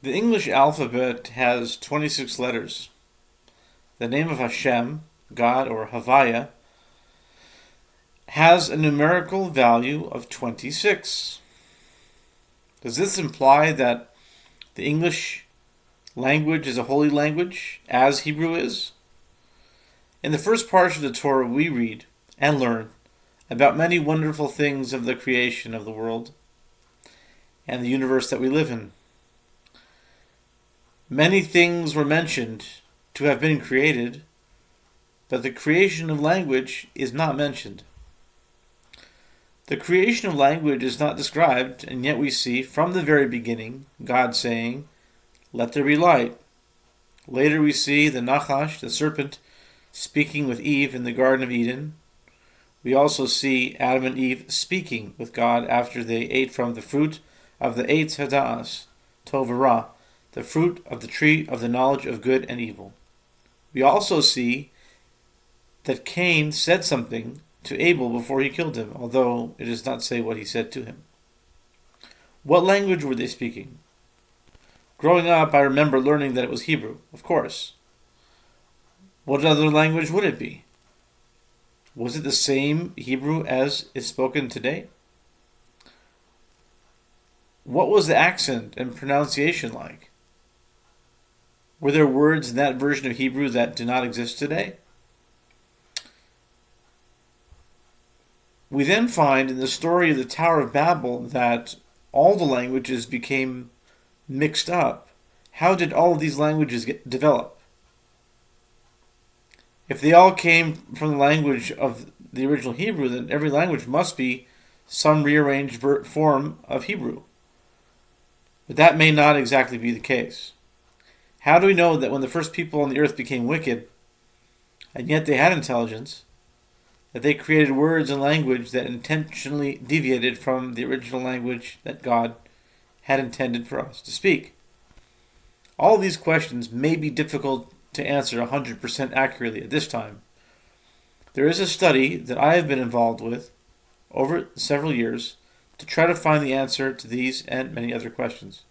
The English alphabet has 26 letters. The name of Hashem, God or Havaya, has a numerical value of 26. Does this imply that the English language is a holy language, as Hebrew is? In the first part of the Torah, we read and learn about many wonderful things of the creation of the world and the universe that we live in. Many things were mentioned to have been created, but the creation of language is not mentioned. The creation of language is not described, and yet we see from the very beginning God saying, "Let there be light." Later we see the Nachash, the serpent, speaking with Eve in the Garden of Eden. We also see Adam and Eve speaking with God after they ate from the fruit of the Eitz Hada'as, Tov Ra, the fruit of the tree of the knowledge of good and evil. We also see that Cain said something to Abel before he killed him, although it does not say what he said to him. What language were they speaking? Growing up, I remember learning that it was Hebrew, of course. What other language would it be? Was it the same Hebrew as is spoken today? What was the accent and pronunciation like? Were there words in that version of Hebrew that do not exist today? We then find in the story of the Tower of Babel that all the languages became mixed up. How did all of these languages develop? If they all came from the language of the original Hebrew, then every language must be some rearranged form of Hebrew. But that may not exactly be the case. How do we know that when the first people on the earth became wicked, and yet they had intelligence, that they created words and language that intentionally deviated from the original language that God had intended for us to speak? All these questions may be difficult to answer 100% accurately at this time. There is a study that I have been involved with over several years to try to find the answer to these and many other questions.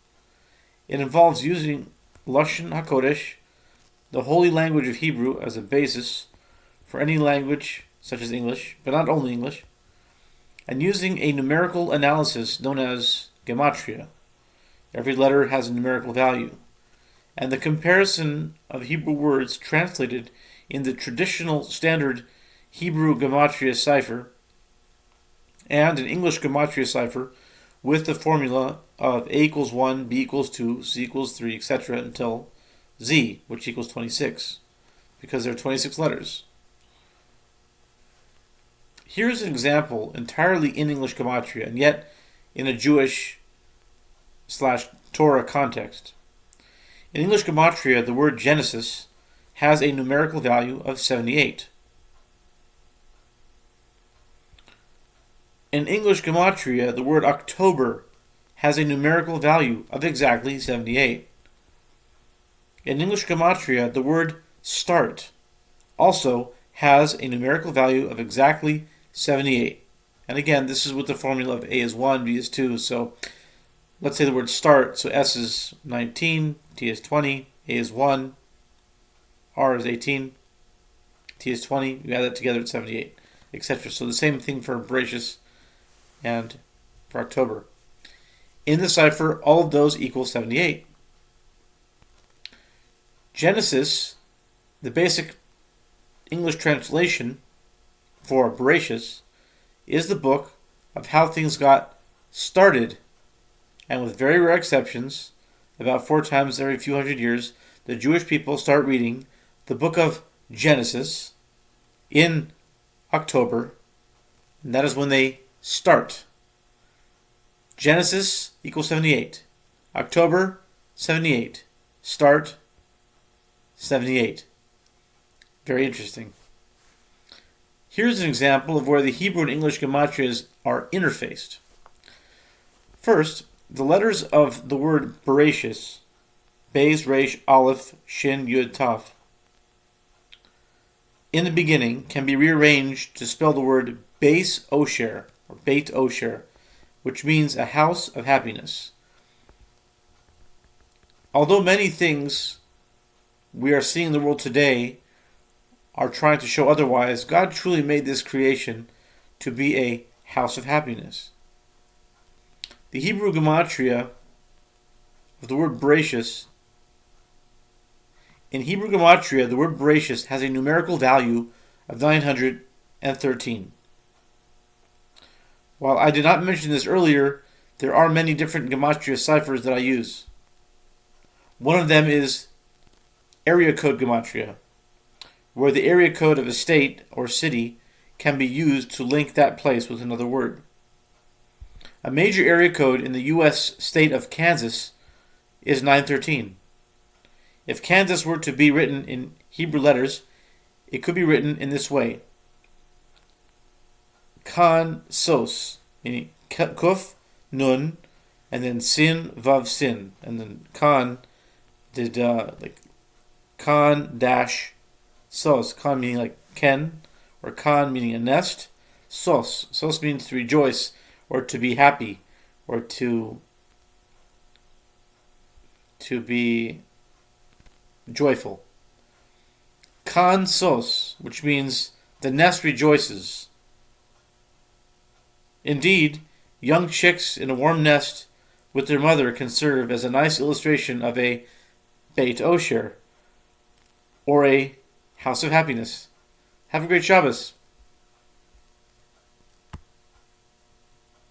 It involves using Lashon HaKodesh, the holy language of Hebrew, as a basis for any language such as English, but not only English, and using a numerical analysis known as Gematria. Every letter has a numerical value, and the comparison of Hebrew words translated in the traditional standard Hebrew Gematria cipher and an English Gematria cipher with the formula of A equals 1, B equals 2, C equals 3, etc. until Z, which equals 26, because there are 26 letters. Here's an example entirely in English Gematria, and yet in a Jewish/Torah context. In English Gematria, the word Genesis has a numerical value of 78. In English Gematria, the word October has a numerical value of exactly 78. In English Gematria, the word start also has a numerical value of exactly 78. And again, this is with the formula of A is 1, B is 2, so let's say the word start, so S is 19, T is 20, A is 1, R is 18, T is 20, you add that together at 78, etc. So the same thing for Bereshis and for October. In the cipher, all of those equal 78. Genesis, the basic English translation for Bereshis, is the book of how things got started, and with very rare exceptions, about 4 times every few hundred years, the Jewish people start reading the book of Genesis in October, and that is when they start. Genesis equals 78. October, 78. Start, 78. Very interesting. Here's an example of where the Hebrew and English Gematrias are interfaced. First, the letters of the word Bereshis, Beis, Resh, Aleph, Shin, Yud, Taf, in the beginning can be rearranged to spell the word Beis Osher, or Beit Osher, which means a house of happiness. Although many things we are seeing in the world today are trying to show otherwise, God truly made this creation to be a house of happiness. The Hebrew Gematria of the word Bereshis. In Hebrew Gematria, the word Bereshis has a numerical value of 913. While I did not mention this earlier, there are many different Gematria ciphers that I use. One of them is area code Gematria, where the area code of a state or city can be used to link that place with another word. A major area code in the U.S. state of Kansas is 913. If Kansas were to be written in Hebrew letters, it could be written in this way. Kan Sos, meaning Kuf, Nun, and then Sin, Vav, Sin. And then Kan did like Kan dash Sos. Kan meaning like Ken, or Kan meaning a nest. Sos. Sos means to rejoice, or to be happy, or to be joyful. Kan Sos, which means the nest rejoices. Indeed, young chicks in a warm nest with their mother can serve as a nice illustration of a Beit Osher, or a house of happiness. Have a great Shabbos.